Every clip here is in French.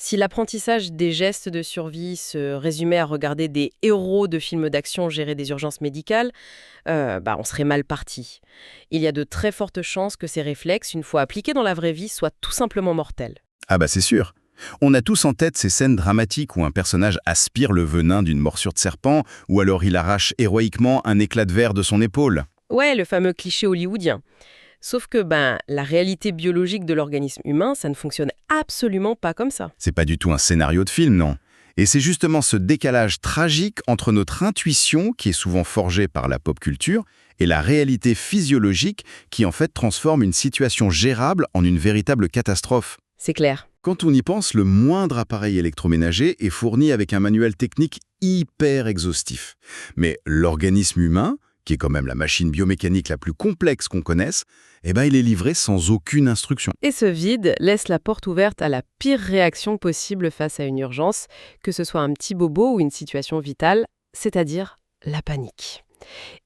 Si l'apprentissage des gestes de survie se résumait à regarder des héros de films d'action gérer des urgences médicales, on serait mal parti. Il y a de très fortes chances que ces réflexes, une fois appliqués dans la vraie vie, soient tout simplement mortels. Ah bah c'est sûr. On a tous en tête ces scènes dramatiques où un personnage aspire le venin d'une morsure de serpent ou alors il arrache héroïquement un éclat de verre de son épaule. Ouais, le fameux cliché hollywoodien. Sauf que la réalité biologique de l'organisme humain, ça ne fonctionne absolument pas comme ça. C'est pas du tout un scénario de film, non. Et c'est justement ce décalage tragique entre notre intuition, qui est souvent forgée par la pop culture, et la réalité physiologique qui en fait transforme une situation gérable en une véritable catastrophe. C'est clair. Quand on y pense, le moindre appareil électroménager est fourni avec un manuel technique hyper exhaustif. Mais l'organisme humain, qui est quand même la machine biomécanique la plus complexe qu'on connaisse, il est livré sans aucune instruction. Et ce vide laisse la porte ouverte à la pire réaction possible face à une urgence, que ce soit un petit bobo ou une situation vitale, c'est-à-dire la panique.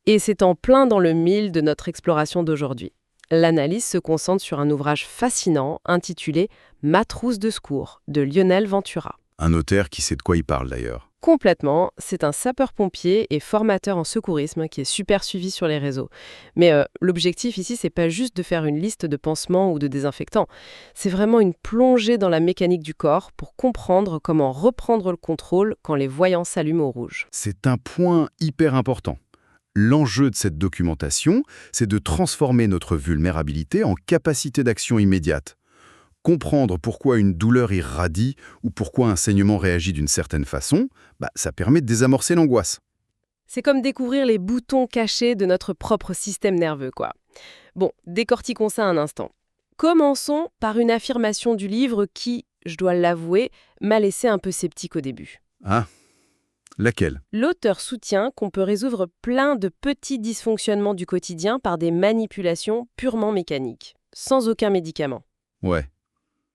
Et c'est en plein dans le mille de notre exploration d'aujourd'hui. L'analyse se concentre sur un ouvrage fascinant intitulé « Ma trousse de secours » de Lionel Ventura. Un auteur qui sait de quoi il parle d'ailleurs. Complètement, c'est un sapeur-pompier et formateur en secourisme qui est super suivi sur les réseaux. Mais l'objectif ici, c'est pas juste de faire une liste de pansements ou de désinfectants. C'est vraiment une plongée dans la mécanique du corps pour comprendre comment reprendre le contrôle quand les voyants s'allument au rouge. C'est un point hyper important. L'enjeu de cette documentation, c'est de transformer notre vulnérabilité en capacité d'action immédiate. Comprendre pourquoi une douleur irradie ou pourquoi un saignement réagit d'une certaine façon, ça permet de désamorcer l'angoisse. C'est comme découvrir les boutons cachés de notre propre système nerveux, quoi. Bon, décortiquons ça un instant. Commençons par une affirmation du livre qui, je dois l'avouer, m'a laissé un peu sceptique au début. Ah, laquelle? L'auteur soutient qu'on peut résoudre plein de petits dysfonctionnements du quotidien par des manipulations purement mécaniques, sans aucun médicament. Ouais,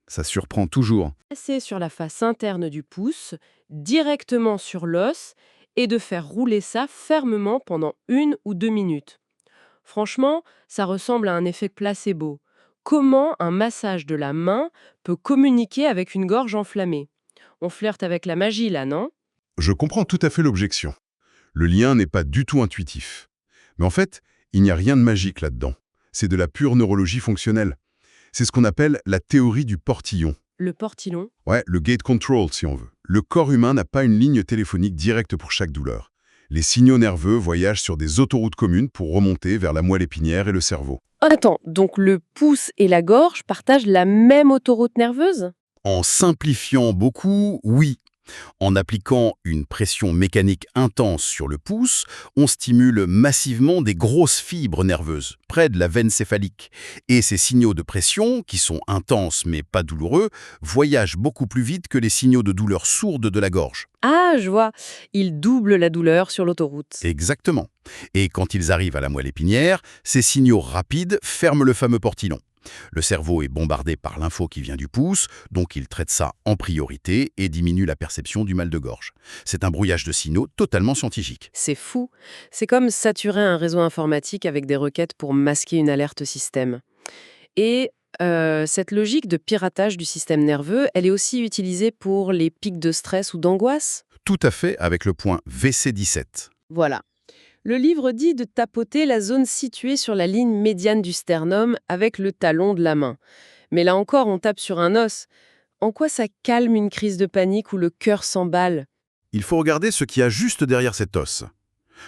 ça surprend toujours. Passer sur la face interne du pouce, directement sur l'os, et de faire rouler ça fermement pendant 1 ou 2 minutes. Franchement, ça ressemble à un effet placebo. Comment un massage de la main peut communiquer avec une gorge enflammée? On flirte avec la magie là, non? Je comprends tout à fait l'objection. Le lien n'est pas du tout intuitif. Mais en fait, il n'y a rien de magique là-dedans. C'est de la pure neurologie fonctionnelle. C'est ce qu'on appelle la théorie du portillon. Le portillon? Ouais, le gate control si on veut. Le corps humain n'a pas une ligne téléphonique directe pour chaque douleur. Les signaux nerveux voyagent sur des autoroutes communes pour remonter vers la moelle épinière et le cerveau. Attends, donc le pouce et la gorge partagent la même autoroute nerveuse? En simplifiant beaucoup, oui. En appliquant une pression mécanique intense sur le pouce, on stimule massivement des grosses fibres nerveuses, près de la veine céphalique. Et ces signaux de pression, qui sont intenses mais pas douloureux, voyagent beaucoup plus vite que les signaux de douleur sourde de la gorge. Ah, je vois. Il double la douleur sur l'autoroute. Exactement. Et quand ils arrivent à la moelle épinière, ces signaux rapides ferment le fameux portillon. Le cerveau est bombardé par l'info qui vient du pouce, donc il traite ça en priorité et diminue la perception du mal de gorge. C'est un brouillage de signaux totalement scientifique. C'est fou. C'est comme saturer un réseau informatique avec des requêtes pour masquer une alerte système. Et cette logique de piratage du système nerveux, elle est aussi utilisée pour les pics de stress ou d'angoisse? Tout à fait avec le point VC17. Voilà. Le livre dit de tapoter la zone située sur la ligne médiane du sternum avec le talon de la main. Mais là encore, on tape sur un os. En quoi ça calme une crise de panique où le cœur s'emballe? Il faut regarder ce qu'il y a juste derrière cet os.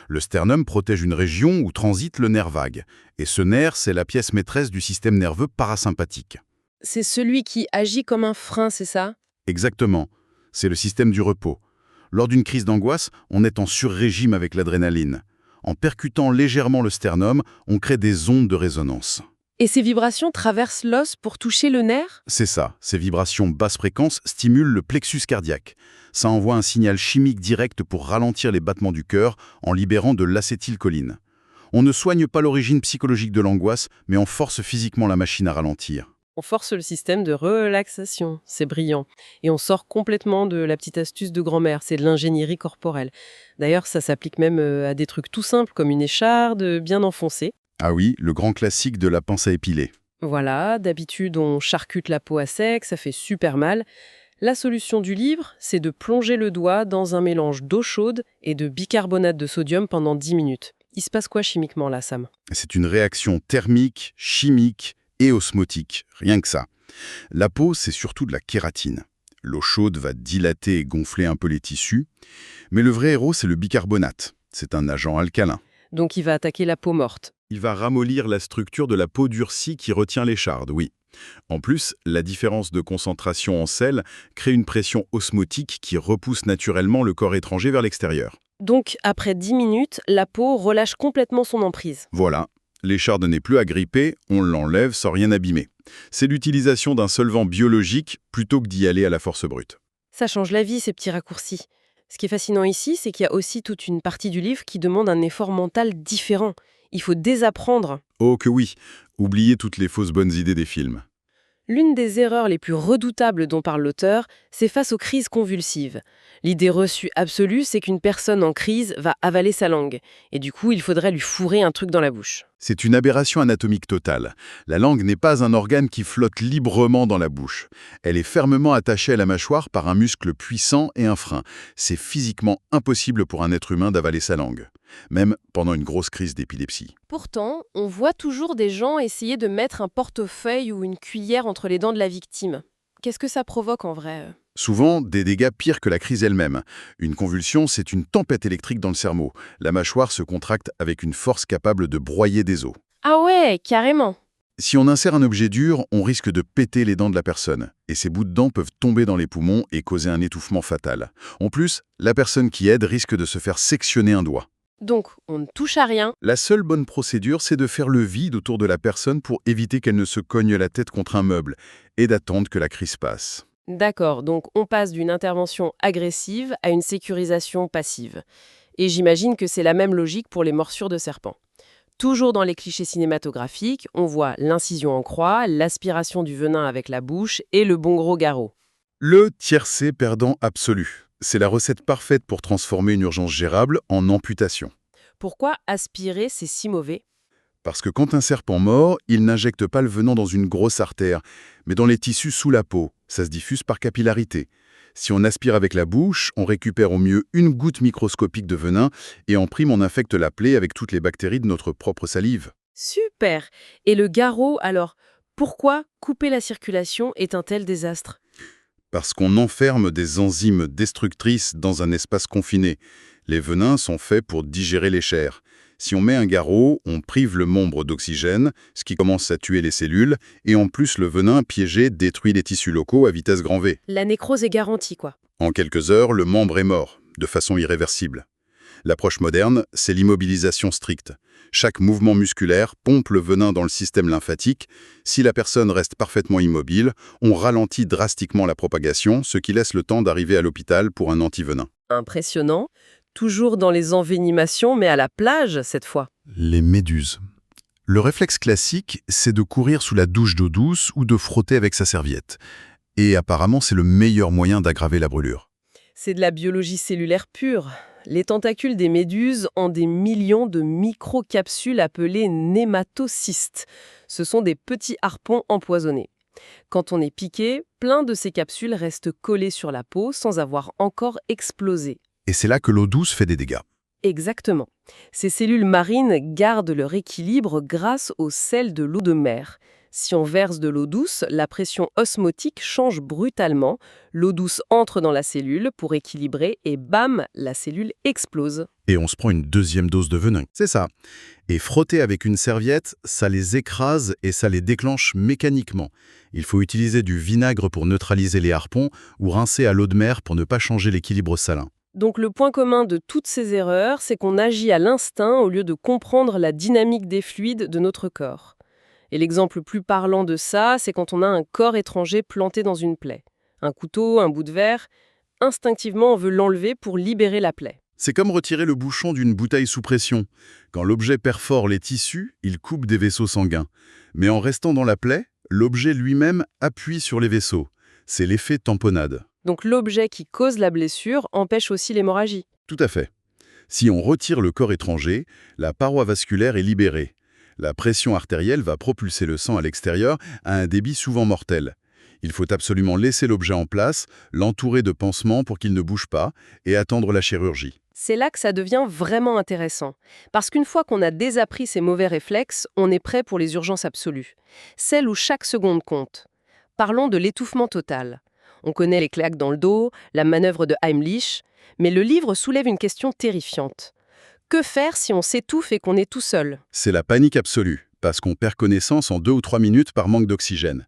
Le sternum protège une région où transite le nerf vague. Et ce nerf, c'est la pièce maîtresse du système nerveux parasympathique. C'est celui qui agit comme un frein, c'est ça? Exactement. C'est le système du repos. Lors d'une crise d'angoisse, on est en surrégime avec l'adrénaline. En percutant légèrement le sternum, on crée des ondes de résonance. Et ces vibrations traversent l'os pour toucher le nerf? C'est ça, ces vibrations basse fréquence stimulent le plexus cardiaque. Ça envoie un signal chimique direct pour ralentir les battements du cœur en libérant de l'acétylcholine. On ne soigne pas l'origine psychologique de l'angoisse, mais on force physiquement la machine à ralentir. On force le système de relaxation, c'est brillant. Et on sort complètement de la petite astuce de grand-mère, c'est de l'ingénierie corporelle. D'ailleurs, ça s'applique même à des trucs tout simples, comme une écharde bien enfoncée. Ah oui, le grand classique de la pince à épiler. Voilà, d'habitude on charcute la peau à sec, ça fait super mal. La solution du livre, c'est de plonger le doigt dans un mélange d'eau chaude et de bicarbonate de sodium pendant 10 minutes. Il se passe quoi chimiquement là, Sam? C'est une réaction thermique, chimique et osmotique, rien que ça. La peau, c'est surtout de la kératine. L'eau chaude va dilater et gonfler un peu les tissus, mais le vrai héros, c'est le bicarbonate. C'est un agent alcalin. Donc il va attaquer la peau morte. Il va ramollir la structure de la peau durcie qui retient les chardes, oui. En plus, la différence de concentration en sel crée une pression osmotique qui repousse naturellement le corps étranger vers l'extérieur. Donc après 10 minutes, la peau relâche complètement son emprise. Voilà, l'écharde n'est plus agrippée, on l'enlève sans rien abîmer. C'est l'utilisation d'un solvant biologique plutôt que d'y aller à la force brute. Ça change la vie, ces petits raccourcis. Ce qui est fascinant ici, c'est qu'il y a aussi toute une partie du livre qui demande un effort mental différent. Il faut désapprendre. Oh que oui, oubliez toutes les fausses bonnes idées des films. L'une des erreurs les plus redoutables dont parle l'auteur, c'est face aux crises convulsives. L'idée reçue absolue, c'est qu'une personne en crise va avaler sa langue. Et du coup, il faudrait lui fourrer un truc dans la bouche. C'est une aberration anatomique totale. La langue n'est pas un organe qui flotte librement dans la bouche. Elle est fermement attachée à la mâchoire par un muscle puissant et un frein. C'est physiquement impossible pour un être humain d'avaler sa langue, même pendant une grosse crise d'épilepsie. Pourtant, on voit toujours des gens essayer de mettre un portefeuille ou une cuillère entre les dents de la victime. Qu'est-ce que ça provoque en vrai? Souvent, des dégâts pires que la crise elle-même. Une convulsion, c'est une tempête électrique dans le cerveau. La mâchoire se contracte avec une force capable de broyer des os. Ah ouais, carrément. Si on insère un objet dur, on risque de péter les dents de la personne. Et ces bouts de dents peuvent tomber dans les poumons et causer un étouffement fatal. En plus, la personne qui aide risque de se faire sectionner un doigt. Donc, on ne touche à rien. La seule bonne procédure, c'est de faire le vide autour de la personne pour éviter qu'elle ne se cogne la tête contre un meuble et d'attendre que la crise passe. D'accord, donc on passe d'une intervention agressive à une sécurisation passive. Et j'imagine que c'est la même logique pour les morsures de serpents. Toujours dans les clichés cinématographiques, on voit l'incision en croix, l'aspiration du venin avec la bouche et le bon gros garrot. Le tiercé perdant absolu. C'est la recette parfaite pour transformer une urgence gérable en amputation. Pourquoi aspirer, c'est si mauvais? Parce que quand un serpent mord, il n'injecte pas le venin dans une grosse artère, mais dans les tissus sous la peau. Ça se diffuse par capillarité. Si on aspire avec la bouche, on récupère au mieux une goutte microscopique de venin et en prime on infecte la plaie avec toutes les bactéries de notre propre salive. Super! Et le garrot, alors, pourquoi couper la circulation est un tel désastre? Parce qu'on enferme des enzymes destructrices dans un espace confiné. Les venins sont faits pour digérer les chairs. Si on met un garrot, on prive le membre d'oxygène, ce qui commence à tuer les cellules, et en plus le venin piégé détruit les tissus locaux à vitesse grand V. La nécrose est garantie, quoi. En quelques heures, le membre est mort, de façon irréversible. L'approche moderne, c'est l'immobilisation stricte. Chaque mouvement musculaire pompe le venin dans le système lymphatique. Si la personne reste parfaitement immobile, on ralentit drastiquement la propagation, ce qui laisse le temps d'arriver à l'hôpital pour un antivenin. Impressionnant. Toujours dans les envenimations, mais à la plage, cette fois. Les méduses. Le réflexe classique, c'est de courir sous la douche d'eau douce ou de frotter avec sa serviette. Et apparemment, c'est le meilleur moyen d'aggraver la brûlure. C'est de la biologie cellulaire pure. Les tentacules des méduses ont des millions de microcapsules appelées nématocystes. Ce sont des petits harpons empoisonnés. Quand on est piqué, plein de ces capsules restent collées sur la peau sans avoir encore explosé. Et c'est là que l'eau douce fait des dégâts. Exactement. Ces cellules marines gardent leur équilibre grâce au sel de l'eau de mer. Si on verse de l'eau douce, la pression osmotique change brutalement. L'eau douce entre dans la cellule pour équilibrer et bam, la cellule explose. Et on se prend une deuxième dose de venin. C'est ça. Et frotter avec une serviette, ça les écrase et ça les déclenche mécaniquement. Il faut utiliser du vinaigre pour neutraliser les harpons ou rincer à l'eau de mer pour ne pas changer l'équilibre salin. Donc le point commun de toutes ces erreurs, c'est qu'on agit à l'instinct au lieu de comprendre la dynamique des fluides de notre corps. Et l'exemple le plus parlant de ça, c'est quand on a un corps étranger planté dans une plaie. Un couteau, un bout de verre, instinctivement on veut l'enlever pour libérer la plaie. C'est comme retirer le bouchon d'une bouteille sous pression. Quand l'objet perfore les tissus, il coupe des vaisseaux sanguins. Mais en restant dans la plaie, l'objet lui-même appuie sur les vaisseaux. C'est l'effet tamponnade. Donc l'objet qui cause la blessure empêche aussi l'hémorragie. Tout à fait. Si on retire le corps étranger, la paroi vasculaire est libérée. La pression artérielle va propulser le sang à l'extérieur à un débit souvent mortel. Il faut absolument laisser l'objet en place, l'entourer de pansements pour qu'il ne bouge pas, et attendre la chirurgie. C'est là que ça devient vraiment intéressant. Parce qu'une fois qu'on a désappris ces mauvais réflexes, on est prêt pour les urgences absolues. Celles où chaque seconde compte. Parlons de l'étouffement total. On connaît les claques dans le dos, la manœuvre de Heimlich, mais le livre soulève une question terrifiante. Que faire si on s'étouffe et qu'on est tout seul? C'est la panique absolue, parce qu'on perd connaissance en 2 ou 3 minutes par manque d'oxygène.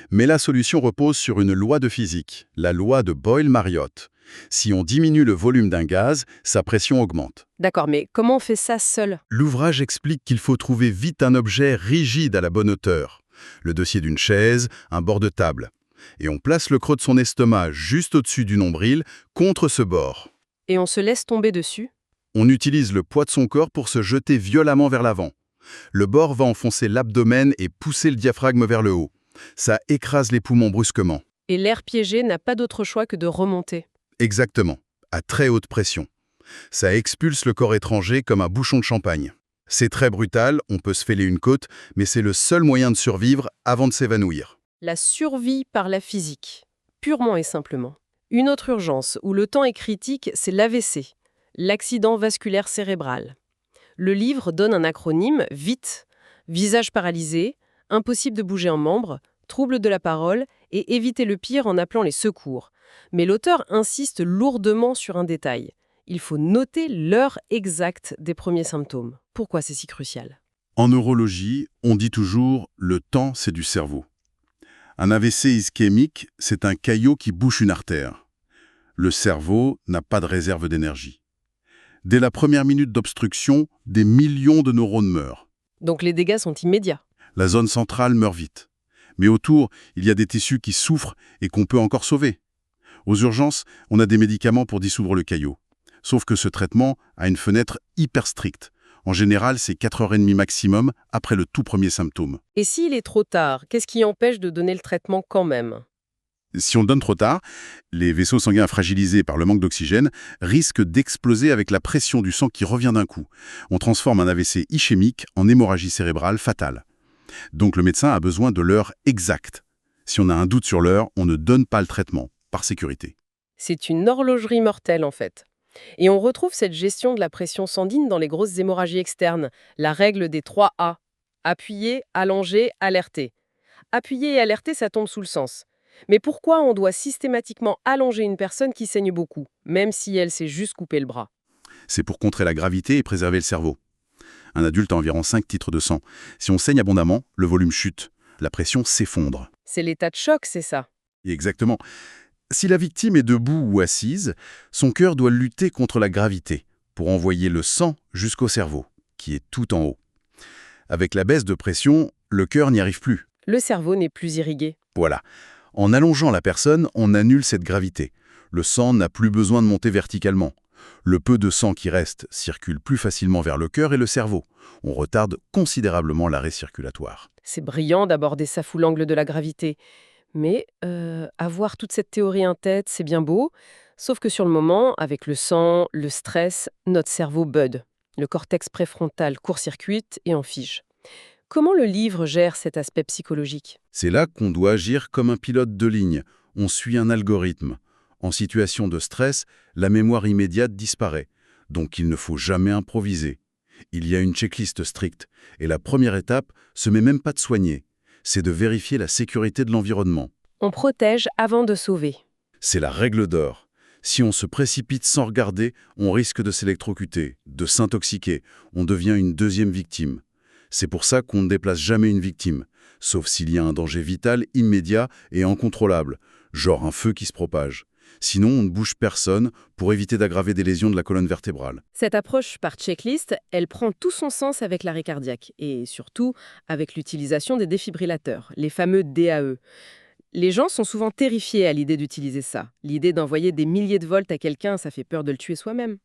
Mais la solution repose sur une loi de physique, la loi de Boyle-Mariotte. Si on diminue le volume d'un gaz, sa pression augmente. D'accord, mais comment on fait ça seul? L'ouvrage explique qu'il faut trouver vite un objet rigide à la bonne hauteur. Le dossier d'une chaise, un bord de table. Et on place le creux de son estomac juste au-dessus du nombril, contre ce bord. Et on se laisse tomber dessus? On utilise le poids de son corps pour se jeter violemment vers l'avant. Le bord va enfoncer l'abdomen et pousser le diaphragme vers le haut. Ça écrase les poumons brusquement. Et l'air piégé n'a pas d'autre choix que de remonter. Exactement, à très haute pression. Ça expulse le corps étranger comme un bouchon de champagne. C'est très brutal, on peut se fêler une côte, mais c'est le seul moyen de survivre avant de s'évanouir. La survie par la physique, purement et simplement. Une autre urgence où le temps est critique, c'est l'AVC, l'accident vasculaire cérébral. Le livre donne un acronyme, VITE, visage paralysé, impossible de bouger un membre, trouble de la parole et éviter le pire en appelant les secours. Mais l'auteur insiste lourdement sur un détail. Il faut noter l'heure exacte des premiers symptômes. Pourquoi c'est si crucial? En neurologie, on dit toujours « le temps, c'est du cerveau ». Un AVC ischémique, c'est un caillot qui bouche une artère. Le cerveau n'a pas de réserve d'énergie. Dès la première minute d'obstruction, des millions de neurones meurent. Donc les dégâts sont immédiats. La zone centrale meurt vite. Mais autour, il y a des tissus qui souffrent et qu'on peut encore sauver. Aux urgences, on a des médicaments pour dissoudre le caillot. Sauf que ce traitement a une fenêtre hyper stricte. En général, c'est 4h30 maximum après le tout premier symptôme. Et s'il est trop tard, qu'est-ce qui empêche de donner le traitement quand même? Si on le donne trop tard, les vaisseaux sanguins fragilisés par le manque d'oxygène risquent d'exploser avec la pression du sang qui revient d'un coup. On transforme un AVC ischémique en hémorragie cérébrale fatale. Donc le médecin a besoin de l'heure exacte. Si on a un doute sur l'heure, on ne donne pas le traitement, par sécurité. C'est une horlogerie mortelle en fait. Et on retrouve cette gestion de la pression sanguine dans les grosses hémorragies externes, la règle des 3 A. Appuyer, allonger, alerter. Appuyer et alerter, ça tombe sous le sens. Mais pourquoi on doit systématiquement allonger une personne qui saigne beaucoup, même si elle s'est juste coupé le bras? C'est pour contrer la gravité et préserver le cerveau. Un adulte a environ 5 litres de sang. Si on saigne abondamment, le volume chute. La pression s'effondre. C'est l'état de choc, c'est ça. Et exactement. Si la victime est debout ou assise, son cœur doit lutter contre la gravité pour envoyer le sang jusqu'au cerveau, qui est tout en haut. Avec la baisse de pression, le cœur n'y arrive plus. Le cerveau n'est plus irrigué. Voilà. En allongeant la personne, on annule cette gravité. Le sang n'a plus besoin de monter verticalement. Le peu de sang qui reste circule plus facilement vers le cœur et le cerveau. On retarde considérablement l'arrêt circulatoire. C'est brillant d'aborder ça sous l'angle de la gravité. Mais avoir toute cette théorie en tête, c'est bien beau. Sauf que sur le moment, avec le sang, le stress, notre cerveau bud. Le cortex préfrontal court-circuite et en fige. Comment le livre gère cet aspect psychologique? C'est là qu'on doit agir comme un pilote de ligne. On suit un algorithme. En situation de stress, la mémoire immédiate disparaît. Donc il ne faut jamais improviser. Il y a une checklist stricte. Et la première étape, ce n'est même pas de soigner. C'est de vérifier la sécurité de l'environnement. On protège avant de sauver. C'est la règle d'or. Si on se précipite sans regarder, on risque de s'électrocuter, de s'intoxiquer. On devient une deuxième victime. C'est pour ça qu'on ne déplace jamais une victime, sauf s'il y a un danger vital, immédiat et incontrôlable, genre un feu qui se propage. Sinon, on ne bouge personne pour éviter d'aggraver des lésions de la colonne vertébrale. Cette approche par checklist, elle prend tout son sens avec l'arrêt cardiaque et surtout avec l'utilisation des défibrillateurs, les fameux DAE. Les gens sont souvent terrifiés à l'idée d'utiliser ça. L'idée d'envoyer des milliers de volts à quelqu'un, ça fait peur de le tuer soi-même.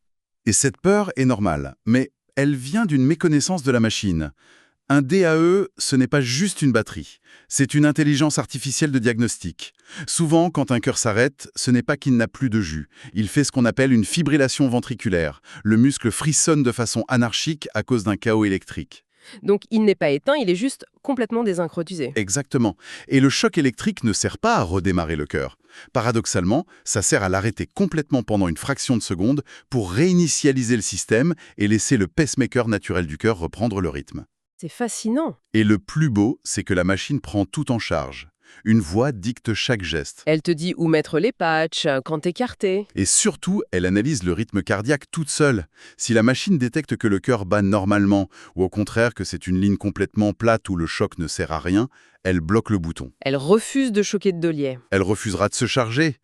Et cette peur est normale, mais elle vient d'une méconnaissance de la machine. Un DAE, ce n'est pas juste une batterie, c'est une intelligence artificielle de diagnostic. Souvent, quand un cœur s'arrête, ce n'est pas qu'il n'a plus de jus. Il fait ce qu'on appelle une fibrillation ventriculaire. Le muscle frissonne de façon anarchique à cause d'un chaos électrique. Donc il n'est pas éteint, il est juste complètement désyncronisé. Exactement. Et le choc électrique ne sert pas à redémarrer le cœur. Paradoxalement, ça sert à l'arrêter complètement pendant une fraction de seconde pour réinitialiser le système et laisser le pacemaker naturel du cœur reprendre le rythme. C'est fascinant. Et le plus beau, c'est que la machine prend tout en charge. Une voix dicte chaque geste. Elle te dit où mettre les patchs, quand écarter. Et surtout, elle analyse le rythme cardiaque toute seule. Si la machine détecte que le cœur bat normalement, ou au contraire que c'est une ligne complètement plate où le choc ne sert à rien, elle bloque le bouton. Elle refuse de choquer de Dollier. Elle refusera de se charger.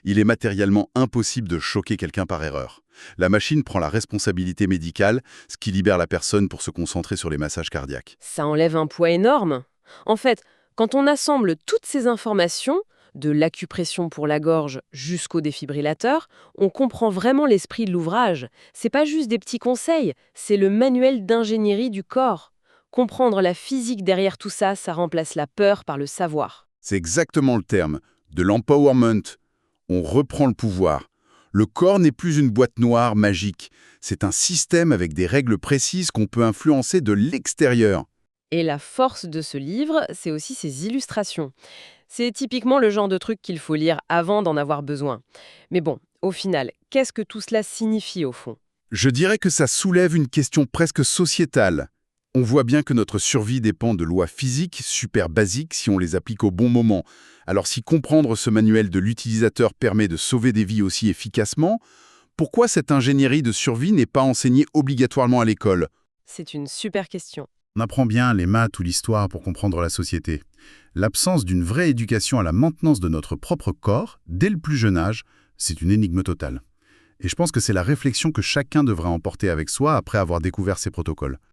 Il est matériellement impossible de choquer quelqu'un par erreur. La machine prend la responsabilité médicale, ce qui libère la personne pour se concentrer sur les massages cardiaques. Ça enlève un poids énorme. En fait, quand on assemble toutes ces informations, de l'acupression pour la gorge jusqu'au défibrillateur, on comprend vraiment l'esprit de l'ouvrage. C'est pas juste des petits conseils, c'est le manuel d'ingénierie du corps. Comprendre la physique derrière tout ça, ça remplace la peur par le savoir. C'est exactement le terme, de l'empowerment. On reprend le pouvoir. Le corps n'est plus une boîte noire magique. C'est un système avec des règles précises qu'on peut influencer de l'extérieur. Et la force de ce livre, c'est aussi ses illustrations. C'est typiquement le genre de truc qu'il faut lire avant d'en avoir besoin. Mais bon, au final, qu'est-ce que tout cela signifie au fond ? Je dirais que ça soulève une question presque sociétale. On voit bien que notre survie dépend de lois physiques super basiques si on les applique au bon moment. Alors si comprendre ce manuel de l'utilisateur permet de sauver des vies aussi efficacement, pourquoi cette ingénierie de survie n'est pas enseignée obligatoirement à l'école ? C'est une super question. On apprend bien les maths ou l'histoire pour comprendre la société. L'absence d'une vraie éducation à la maintenance de notre propre corps, dès le plus jeune âge, c'est une énigme totale. Et je pense que c'est la réflexion que chacun devrait emporter avec soi après avoir découvert ces protocoles.